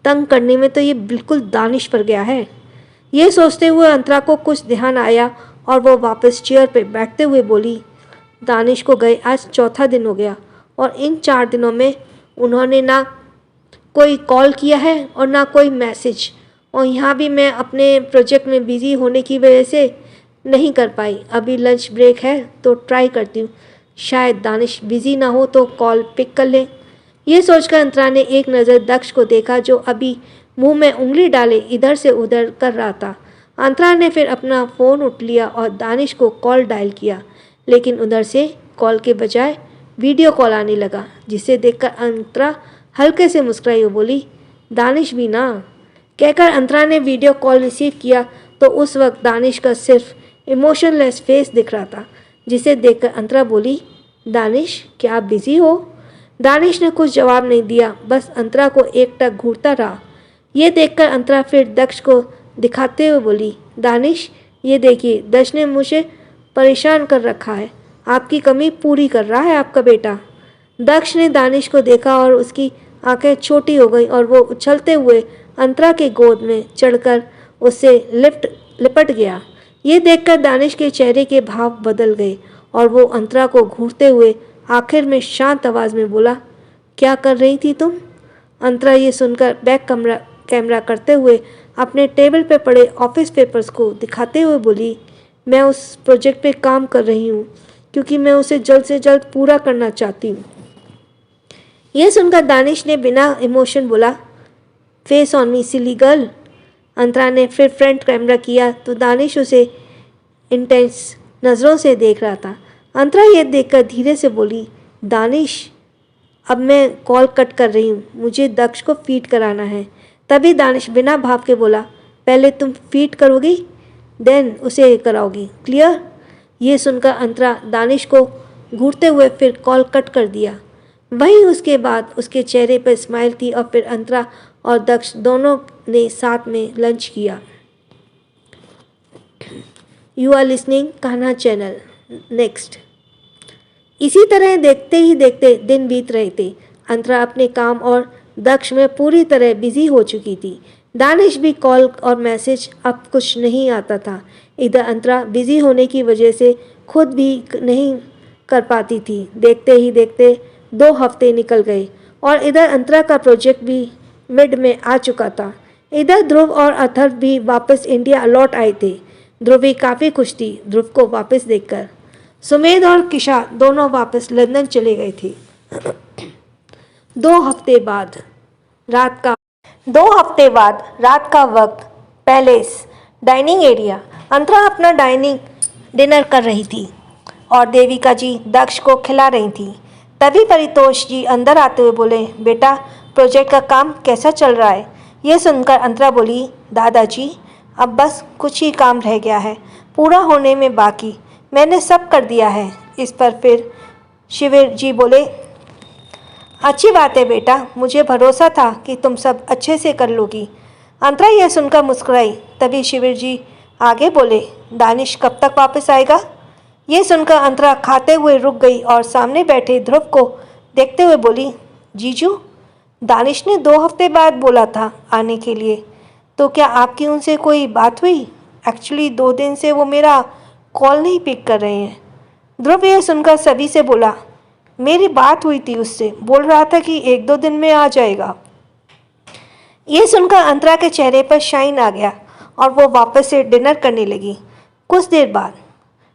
तंग करने में तो ये बिल्कुल दानिश पर गया है। ये सोचते हुए अंतरा को कुछ ध्यान आया और वो वापस चेयर पर बैठते हुए बोली, दानिश को गए आज 4था दिन हो गया और इन 4 दिनों में उन्होंने ना कोई कॉल किया है और ना कोई मैसेज, और यहाँ भी मैं अपने प्रोजेक्ट में बिज़ी होने की वजह से नहीं कर पाई। अभी लंच ब्रेक है तो ट्राई करती हूँ, शायद दानिश बिज़ी ना हो तो कॉल पिक कर लें। ये सोचकर अंतरा ने एक नज़र दक्ष को देखा, जो अभी मुंह में उंगली डाले इधर से उधर कर रहा था। अंतरा ने फिर अपना फ़ोन उठ लिया और दानिश को कॉल डायल किया, लेकिन उधर से कॉल के बजाय वीडियो कॉल आने लगा, जिसे देखकर अंतरा हल्के से मुस्कुराई और बोली, दानिश भी ना। कहकर अंतरा ने वीडियो कॉल रिसीव किया तो उस वक्त दानिश का सिर्फ इमोशनलेस फेस दिख रहा था, जिसे देखकर अंतरा बोली, दानिश क्या आप बिज़ी हो? दानिश ने कुछ जवाब नहीं दिया, बस अंतरा को एकटक घूरता रहा। ये देखकर अंतरा फिर दक्ष को दिखाते हुए बोली, दानिश ये देखिए, दक्ष ने मुझे परेशान कर रखा है। आपकी कमी पूरी कर रहा है आपका बेटा। दक्ष ने दानिश को देखा और उसकी आंखें छोटी हो गई और वो उछलते हुए अंतरा के गोद में चढ़कर उससे लिपट गया। ये देखकर दानिश के चेहरे के भाव बदल गए और वो अंतरा को घूरते हुए आखिर में शांत आवाज़ में बोला, क्या कर रही थी तुम? अंतरा ये सुनकर बैक कैमरा करते हुए अपने टेबल पर पड़े ऑफिस पेपर्स को दिखाते हुए बोली, मैं उस प्रोजेक्ट पे काम कर रही हूँ क्योंकि मैं उसे जल्द से जल्द पूरा करना चाहती हूँ। यह सुनकर दानिश ने बिना इमोशन बोला, face on me silly girl. Antara ने फिर फ्रंट कैमरा किया तो दानिश उसे इंटेंस नज़रों से देख रहा था। अंतरा यह देखकर धीरे से बोली, दानिश अब मैं कॉल कट कर रही हूँ, मुझे दक्ष को फीड कराना है। तभी दानिश बिना भाव के बोला, पहले तुम फीड करोगी देन उसे कराओगी, क्लियर? ये सुनकर अंतरा दानिश को घूरते हुए फिर कॉल कट कर दिया। वहीं उसके बाद उसके चेहरे पर स्माइल थी और फिर अंतरा और दक्ष दोनों ने साथ में लंच किया। You are listening Kanha channel next. इसी तरह देखते ही देखते दिन बीत रहे थे। अंतरा अपने काम और दक्ष में पूरी तरह बिजी हो चुकी थी। दानिश भी कॉल और मैसेज अब कुछ नहीं आता था। इधर अंतरा बिजी होने की वजह से खुद भी नहीं कर पाती थी। देखते ही देखते 2 हफ्ते निकल गए और इधर अंतरा का प्रोजेक्ट भी मिड में आ चुका था। इधर ध्रुव और अथर्व भी वापस इंडिया लौट आए थे। ध्रुवी काफ़ी खुश थी ध्रुव को वापस देखकर। सुमेध और किशा दोनों वापस लंदन चले गए थे। 2 हफ्ते बाद रात का वक्त, पैलेस डाइनिंग एरिया। अंतरा अपना डिनर कर रही थी और देविका जी दक्ष को खिला रही थी। तभी परितोष जी अंदर आते हुए बोले, बेटा प्रोजेक्ट का काम कैसा चल रहा है? ये सुनकर अंतरा बोली, दादाजी अब बस कुछ ही काम रह गया है, पूरा होने में बाकी, मैंने सब कर दिया है। इस पर फिर शिविर जी बोले, अच्छी बात है बेटा, मुझे भरोसा था कि तुम सब अच्छे से कर लोगी। अंतरा यह सुनकर मुस्कुराई। तभी शिविर जी आगे बोले, दानिश कब तक वापस आएगा? ये सुनकर अंतरा खाते हुए रुक गई और सामने बैठे ध्रुव को देखते हुए बोली, जीजू दानिश ने 2 हफ्ते बाद बोला था आने के लिए, तो क्या आपकी उनसे कोई बात हुई? एक्चुअली 2 दिन से वो मेरा कॉल नहीं पिक कर रहे हैं। ध्रुव यह सुनकर सभी से बोला, मेरी बात हुई थी उससे, बोल रहा था कि 1-2 दिन में आ जाएगा। ये सुनकर अंतरा के चेहरे पर शाइन आ गया और वो वापस से डिनर करने लगी। कुछ देर बाद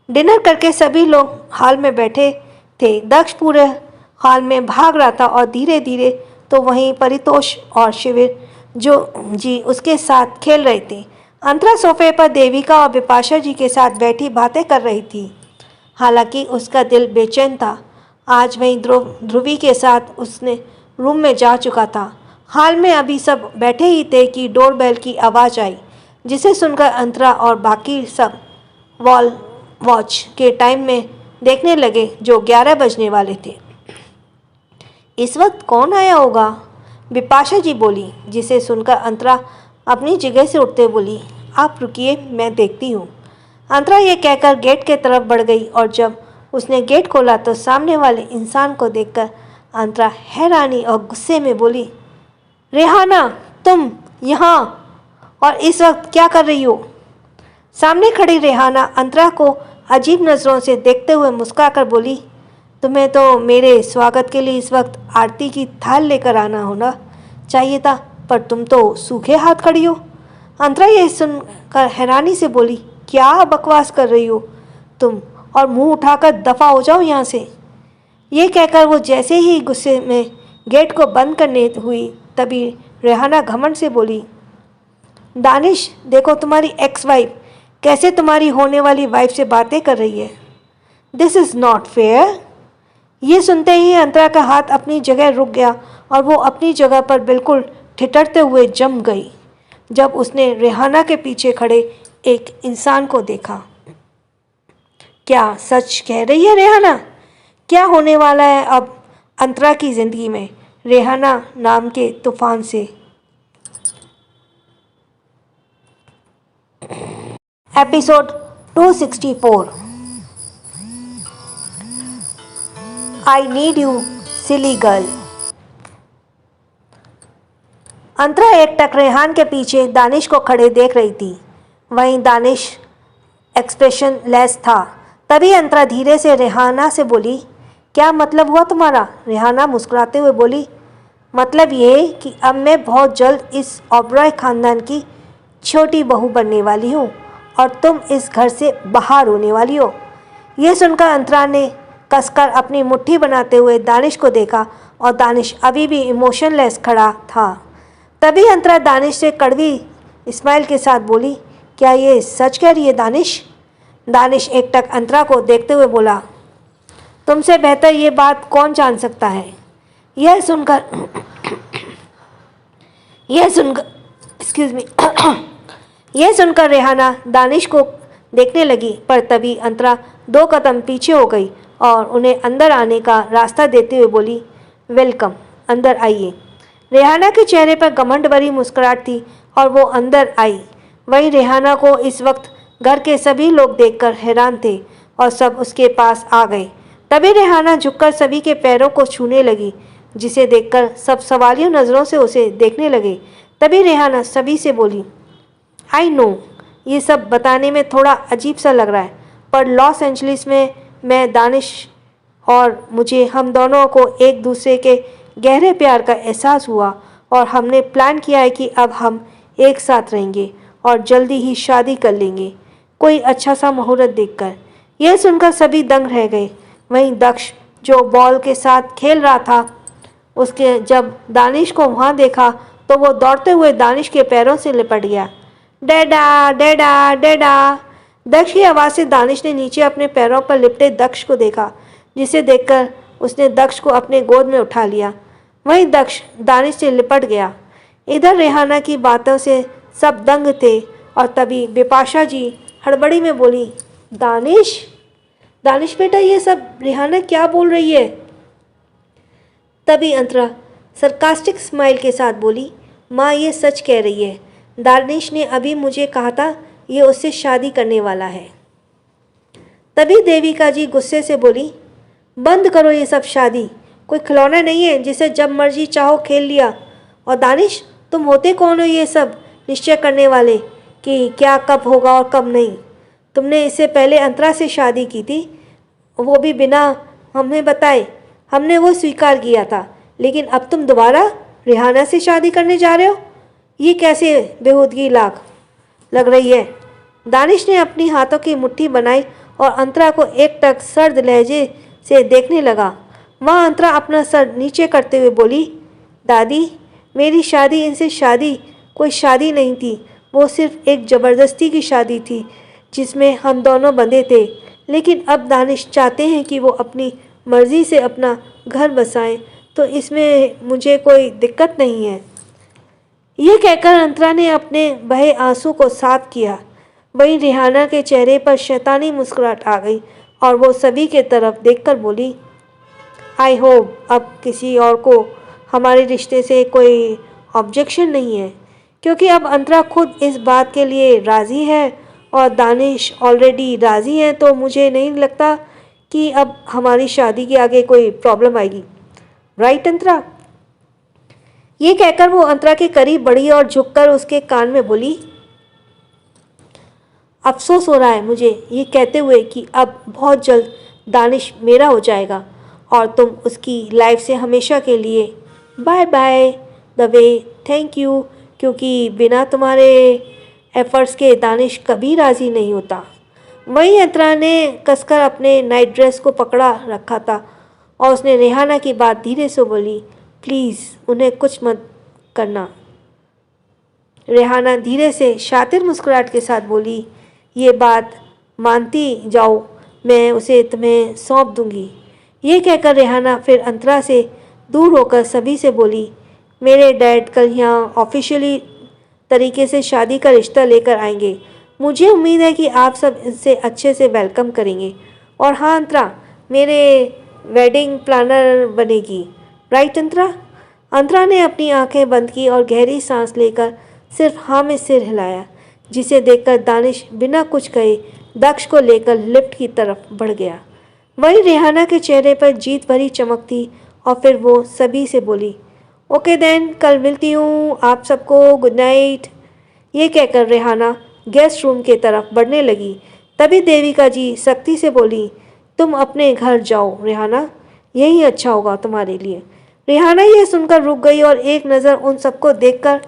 डिनर करके सभी लोग हॉल में बैठे थे। दक्ष पूरे हॉल में भाग रहा था और धीरे धीरे तो वहीं परितोष और शिविर जो जी उसके साथ खेल रहे थे। अंतरा सोफे पर देविका और बिपाशा जी के साथ बैठी बातें कर रही थी। हालांकि उसका दिल बेचैन था। आज वहीं ध्रुवी के साथ उसने रूम में जा चुका था। हाल में अभी सब बैठे ही थे कि डोरबेल की आवाज़ आई, जिसे सुनकर अंतरा और बाकी सब वॉल वॉच के टाइम में देखने लगे जो 11 बजने वाले थे। इस वक्त कौन आया होगा? बिपाशा जी बोली, जिसे सुनकर अंतरा अपनी जगह से उठते बोली, आप रुकिए मैं देखती हूँ। अंतरा ये कहकर गेट के तरफ बढ़ गई और जब उसने गेट खोला तो सामने वाले इंसान को देखकर अंतरा हैरानी और गुस्से में बोली, रेहाना तुम यहाँ और इस वक्त क्या कर रही हो? सामने खड़ी रेहाना अंतरा को अजीब नज़रों से देखते हुए मुस्कुराकर बोली, तुम्हें तो मेरे स्वागत के लिए इस वक्त आरती की थाल लेकर आना होना चाहिए था, पर तुम तो सूखे हाथ खड़ी हो। अंतरा ये सुनकर हैरानी से बोली, क्या बकवास कर रही हो तुम, और मुंह उठाकर दफ़ा हो जाओ यहाँ से। ये कहकर वो जैसे ही गुस्से में गेट को बंद करने हुई तभी रेहाना घमंड से बोली, दानिश देखो तुम्हारी एक्स वाइफ कैसे तुम्हारी होने वाली वाइफ से बातें कर रही है। This is not fair. ये सुनते ही अंतरा का हाथ अपनी जगह रुक गया और वो अपनी जगह पर बिल्कुल ठिठुरते हुए जम गई जब उसने रेहाना के पीछे खड़े एक इंसान को देखा। क्या सच कह रही है रेहाना? क्या होने वाला है अब अंतरा की ज़िंदगी में रेहाना नाम के तूफान से? Episode 264 I need you silly girl. Antara एकटक रेहान के पीछे दानिश को खड़े देख रही थी। वहीं दानिश एक्सप्रेशन लेस था। तभी अंतरा धीरे से रेहाना से बोली, क्या मतलब हुआ तुम्हारा? रेहाना मुस्कुराते हुए बोली, मतलब ये कि अब मैं बहुत जल्द इस ओबरॉय खानदान की छोटी बहू बनने वाली हूँ और तुम इस घर से बाहर होने वाली हो। ये सुनकर अंतरा ने कसकर अपनी मुट्ठी बनाते हुए दानिश को देखा और दानिश अभी भी इमोशनलेस खड़ा था। तभी अंतरा दानिश से कड़वी स्माइल के साथ बोली, क्या ये सच कह रही है दानिश? दानिश एकटक अंतरा को देखते हुए बोला, तुमसे बेहतर ये बात कौन जान सकता है? यह सुनकर यह सुनकर रेहाना दानिश को देखने लगी, पर तभी अंतरा 2 कदम पीछे हो गई और उन्हें अंदर आने का रास्ता देते हुए बोली, वेलकम, अंदर आइए। रेहाना के चेहरे पर घमंड भरी मुस्कुराहट थी और वो अंदर आई। वहीं रेहाना को इस वक्त घर के सभी लोग देखकर हैरान थे और सब उसके पास आ गए। तभी रेहाना झुककर सभी के पैरों को छूने लगी, जिसे देखकर सब सवालियों नज़रों से उसे देखने लगे। तभी रेहाना सभी से बोली, आई नो ये सब बताने में थोड़ा अजीब सा लग रहा है, पर लॉस एंजलिस में मैं दानिश और मुझे हम दोनों को एक दूसरे के गहरे प्यार का एहसास हुआ और हमने प्लान किया है कि अब हम एक साथ रहेंगे और जल्दी ही शादी कर लेंगे, कोई अच्छा सा मुहूर्त देखकर। यह सुनकर सभी दंग रह गए। वहीं दक्ष जो बॉल के साथ खेल रहा था, उसके जब दानिश को वहाँ देखा तो वो दौड़ते हुए दानिश के पैरों से लिपट गया। डैडा डैडा डैडा। दक्ष की आवाज़ से दानिश ने नीचे अपने पैरों पर लिपटे दक्ष को देखा, जिसे देखकर उसने दक्ष को अपने गोद में उठा लिया। वहीं दक्ष दानिश से लिपट गया। इधर रेहाना की बातों से सब दंग थे और तभी बिपाशा जी हड़बड़ी में बोली, दानिश दानिश बेटा, ये सब रेहाना क्या बोल रही है? तभी अंतरा सरकास्टिक स्माइल के साथ बोली, माँ ये सच कह रही है। दानिश ने अभी मुझे कहा था ये उससे शादी करने वाला है। तभी देविका जी गुस्से से बोली, बंद करो ये सब शादी, कोई खिलौना नहीं है जिसे जब मर्जी चाहो खेल लिया। और दानिश, तुम होते कौन हो ये सब निश्चय करने वाले कि क्या कब होगा और कब नहीं? तुमने इससे पहले अंतरा से शादी की थी, वो भी बिना हमें बताए। हमने वो स्वीकार किया था, लेकिन अब तुम दोबारा रेहाना से शादी करने जा रहे हो? ये कैसे बेहूदगी लग रही है? दानिश ने अपनी हाथों की मुट्ठी बनाई और अंतरा को एकटक सर्द लहजे से देखने लगा। वहाँ अंतरा अपना सर नीचे करते हुए बोली, दादी मेरी शादी इनसे शादी कोई शादी नहीं थी, वो सिर्फ एक ज़बरदस्ती की शादी थी जिसमें हम दोनों बंधे थे। लेकिन अब दानिश चाहते हैं कि वो अपनी मर्ज़ी से अपना घर बसाएं, तो इसमें मुझे कोई दिक्कत नहीं है। ये कहकर अंतरा ने अपने बहे आंसू को साफ किया। वहीं रेहाना के चेहरे पर शैतानी मुस्कुराहट आ गई और वो सभी के तरफ देखकर बोली, आई होप अब किसी और को हमारे रिश्ते से कोई ऑब्जेक्शन नहीं है, क्योंकि अब अंतरा खुद इस बात के लिए राज़ी है और दानिश ऑलरेडी राज़ी हैं, तो मुझे नहीं लगता कि अब हमारी शादी के आगे कोई प्रॉब्लम आएगी। राइट अंतरा? ये कहकर वो अंतरा के करीब बढ़ी और झुककर उसके कान में बोली, अफसोस हो रहा है मुझे ये कहते हुए कि अब बहुत जल्द दानिश मेरा हो जाएगा और तुम उसकी लाइफ से हमेशा के लिए bye by the way thank you, क्योंकि बिना तुम्हारे एफर्ट्स के दानिश कभी राज़ी नहीं होता। वहीं अंतरा ने कसकर अपने नाइट ड्रेस को पकड़ा रखा था और उसने रेहाना की बात धीरे से बोली, प्लीज़ उन्हें कुछ मत करना। रेहाना धीरे से शातिर मुस्कुराहट के साथ बोली, ये बात मानती जाओ, मैं उसे तुम्हें सौंप दूंगी। ये कहकर रेहाना फिर अंतरा से दूर होकर सभी से बोली, मेरे डैड कल यहाँ ऑफिशियली तरीके से शादी का रिश्ता लेकर आएंगे। मुझे उम्मीद है कि आप सब इनसे अच्छे से वेलकम करेंगे। और हाँ अंतरा मेरे वेडिंग प्लानर बनेगी। राइट अंतरा? अंतरा ने अपनी आंखें बंद की और गहरी सांस लेकर सिर्फ हाँ में सिर हिलाया, जिसे देखकर दानिश बिना कुछ कहे दक्ष को लेकर लिफ्ट की तरफ बढ़ गया। वहीं रेहाना के चेहरे पर जीत भरी चमक थी और फिर वो सभी से बोली, ओके देन, कल मिलती हूँ आप सबको, गुड नाइट। ये कहकर रेहाना गेस्ट रूम की तरफ बढ़ने लगी। तभी देविका जी सख्ती से बोली, तुम अपने घर जाओ रेहाना, यही अच्छा होगा तुम्हारे लिए। रेहाना ये सुनकर रुक गई और एक नज़र उन सबको देखकर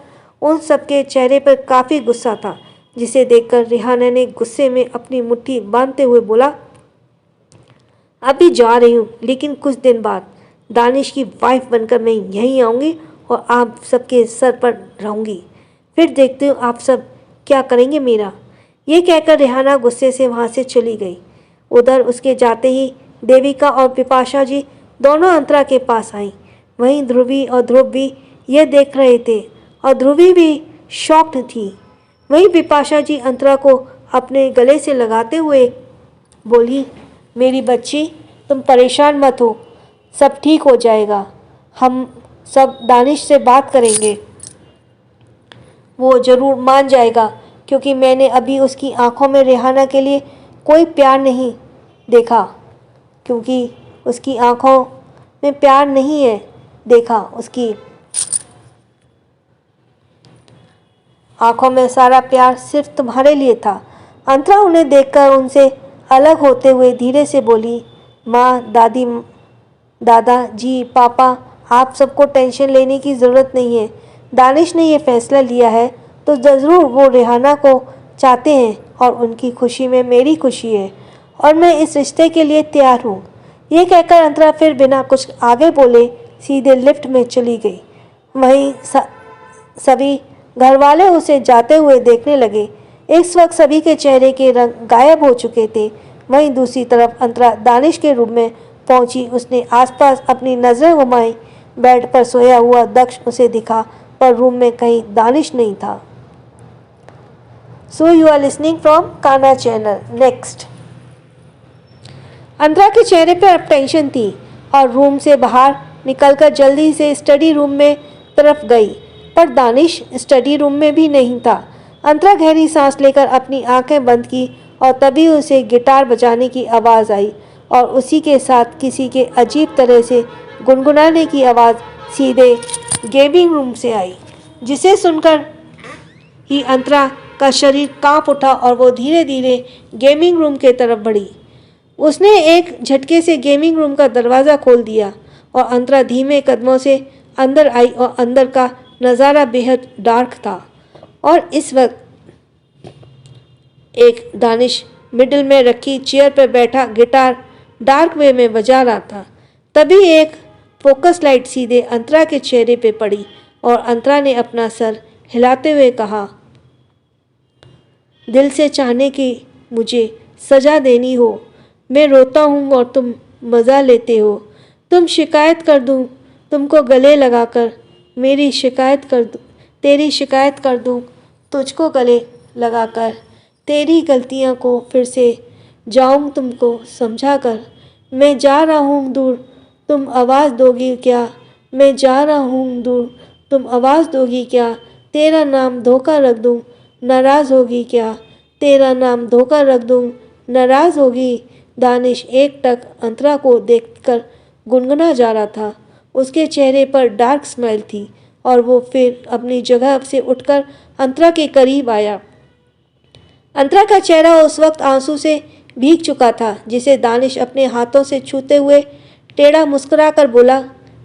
उन सबके चेहरे पर काफ़ी गुस्सा था, जिसे देखकर रेहाना ने गुस्से में अपनी मुट्ठी बांधते हुए बोला, अभी जा रही हूँ, लेकिन कुछ दिन बाद दानिश की वाइफ बनकर मैं यहीं आऊँगी और आप सबके सर पर रहूँगी। फिर देखते हो आप सब क्या करेंगे मेरा। ये कहकर रेहाना गुस्से से वहाँ से चली गई। उधर उसके जाते ही देविका और बिपाशा जी दोनों अंतरा के पास आईं। वहीं ध्रुवी और ध्रुव भी ये देख रहे थे और ध्रुवी भी शॉक्ड थी। वहीं बिपाशा जी अंतरा को अपने गले से लगाते हुए बोली, मेरी बच्ची, तुम परेशान मत हो, सब ठीक हो जाएगा। हम सब दानिश से बात करेंगे, वो ज़रूर मान जाएगा, क्योंकि मैंने अभी उसकी आंखों में रेहाना के लिए कोई प्यार नहीं देखा, क्योंकि उसकी आंखों में प्यार नहीं है देखा, उसकी आंखों में सारा प्यार सिर्फ तुम्हारे लिए था। अंतरा उन्हें देखकर उनसे अलग होते हुए धीरे से बोली, माँ, दादी, दादा जी, पापा, आप सबको टेंशन लेने की ज़रूरत नहीं है। दानिश ने ये फैसला लिया है तो ज़रूर वो रेहाना को चाहते हैं और उनकी खुशी में मेरी खुशी है और मैं इस रिश्ते के लिए तैयार हूँ। ये कहकर अंतरा फिर बिना कुछ आगे बोले सीधे लिफ्ट में चली गई। वहीं सभी घरवाले उसे जाते हुए देखने लगे। इस वक्त सभी के चेहरे के रंग गायब हो चुके थे। वहीं दूसरी तरफ अंतरा दानिश के रूम में पहुंची। उसने आसपास अपनी नज़रें घुमाई। बेड पर सोया हुआ दक्ष उसे दिखा, पर रूम में कहीं दानिश नहीं था। So you are listening from Kanha channel. Next. Antara के चेहरे पर अब टेंशन थी और रूम से बाहर निकलकर जल्दी से स्टडी रूम में तरफ गई, पर दानिश स्टडी रूम में भी नहीं था। अंतरा गहरी सांस लेकर अपनी आंखें बंद की और तभी उसे गिटार बजाने की आवाज़ आई और उसी के साथ किसी के अजीब तरह से गुनगुनाने की आवाज़ सीधे गेमिंग रूम से आई, जिसे सुनकर ही अंतरा का शरीर कांप उठा और वो धीरे धीरे गेमिंग रूम के तरफ बढ़ी। उसने एक झटके से गेमिंग रूम का दरवाज़ा खोल दिया और अंतरा धीमे कदमों से अंदर आई और अंदर का नज़ारा बेहद डार्क था और इस वक्त एक दानिश मिडिल में रखी चेयर पर बैठा गिटार डार्क वे में बजा रहा था। तभी एक फोकस लाइट सीधे अंतरा के चेहरे पे पड़ी और अंतरा ने अपना सर हिलाते हुए कहा, दिल से चाहने की मुझे सज़ा देनी हो, मैं रोता हूँ और तुम मज़ा लेते हो। तुम शिकायत कर दूँ, तुमको गले लगाकर मेरी शिकायत कर दूँ, तेरी शिकायत कर दूँ, तुझको गले लगाकर तेरी गलतियाँ को फिर से जाऊँ तुमको समझा कर। मैं जा रहा हूँ दूर, तुम आवाज़ दोगी क्या, मैं जा रहा हूँ दूर, तुम आवाज़ दोगी क्या, तेरा नाम धोखा रख दूँ, नाराज़ होगी क्या, तेरा नाम धोखा रख दूँ, नाराज़ होगी। दानिश एकटक अंतरा को देखकर गुनगुना जा रहा था। उसके चेहरे पर डार्क स्माइल थी और वो फिर अपनी जगह से उठकर अंतरा के करीब आया। अंतरा का चेहरा उस वक्त आंसू से भीग चुका था, जिसे दानिश अपने हाथों से छूते हुए टेढ़ा मुस्कुराकर बोला,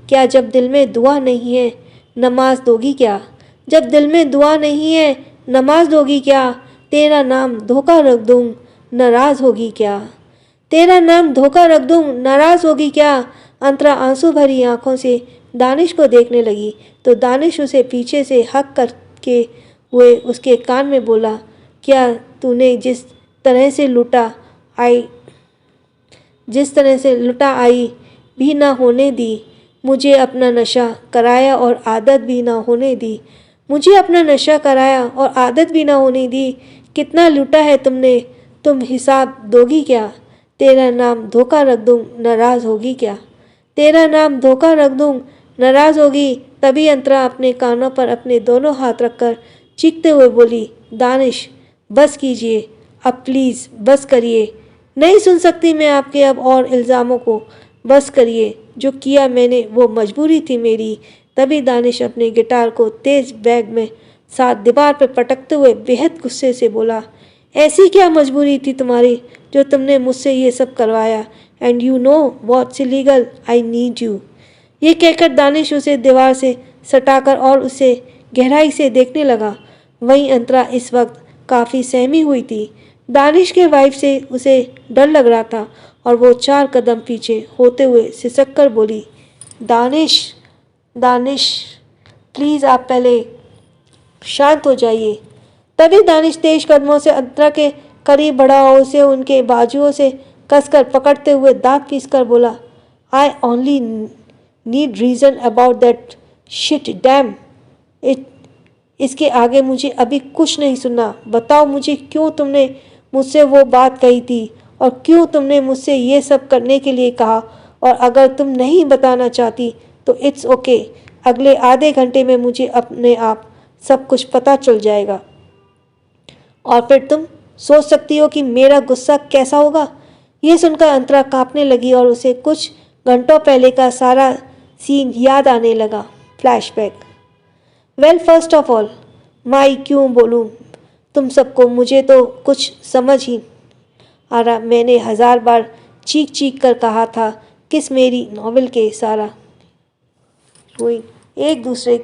क्या जब दिल में दुआ नहीं है नमाज दोगी क्या, जब दिल में दुआ नहीं है नमाज दोगी क्या, तेरा नाम धोखा रख दूँ, नाराज़ होगी क्या, तेरा नाम धोखा रख दूँ, नाराज़ होगी क्या। अंतरा आंसू भरी आंखों से दानिश को देखने लगी तो दानिश उसे पीछे से हक करके हुए उसके कान में बोला, क्या तूने जिस तरह से लुटा आई भी ना होने दी, मुझे अपना नशा कराया और आदत भी ना होने दी, मुझे अपना नशा कराया और आदत भी ना होने दी। कितना लूटा है तुमने, तुम हिसाब दोगी क्या, तेरा नाम धोखा रख दूँ, नाराज़ होगी क्या, तेरा नाम धोखा रख दूँ, नाराज़ होगी। तभी अंतरा अपने कानों पर अपने दोनों हाथ रखकर चीखते हुए बोली, दानिश बस कीजिए, अब प्लीज़ बस करिए। नहीं सुन सकती मैं आपके अब और इल्ज़ामों को। बस करिए, जो किया मैंने वो मजबूरी थी मेरी। तभी दानिश अपने गिटार को तेज बैग में साथ दीवार पर पटकते हुए बेहद गुस्से से बोला, ऐसी क्या मजबूरी थी तुम्हारी जो तुमने मुझसे ये सब करवाया? And you know what's illegal, I need you. ये कहकर दानिश उसे दीवार से सटाकर और उसे गहराई से देखने लगा। वहीं अंतरा इस वक्त काफ़ी सहमी हुई थी। दानिश के वाइफ से उसे डर लग रहा था और वो 4 कदम पीछे होते हुए सिसक कर बोली, दानिश, दानिश, प्लीज़ आप पहले शांत हो जाइए। तभी दानिश तेज कदमों से अंतरा के करीब बढ़ा और उसे उनके बाजुओं से कसकर पकड़ते हुए दांत पीसकर बोला, I only need reason about that shit damn it. इसके आगे मुझे अभी कुछ नहीं सुनना। बताओ मुझे क्यों तुमने मुझसे वो बात कही थी और क्यों तुमने मुझसे ये सब करने के लिए कहा, और अगर तुम नहीं बताना चाहती तो इट्स ओके। अगले आधे घंटे में मुझे अपने आप सब कुछ पता चल जाएगा और फिर तुम सोच सकती हो कि मेरा गुस्सा कैसा होगा। ये सुनकर अंतरा कांपने लगी और उसे कुछ घंटों पहले का सारा सीन याद आने लगा। Flashback. Well first of all, my क्यों बोलूँ तुम सबको, मुझे तो कुछ समझ ही आ रहा। मैंने 1000 बार चीख चीख कर कहा था किस मेरी नॉवेल के सारा हीरोइन एक दूसरे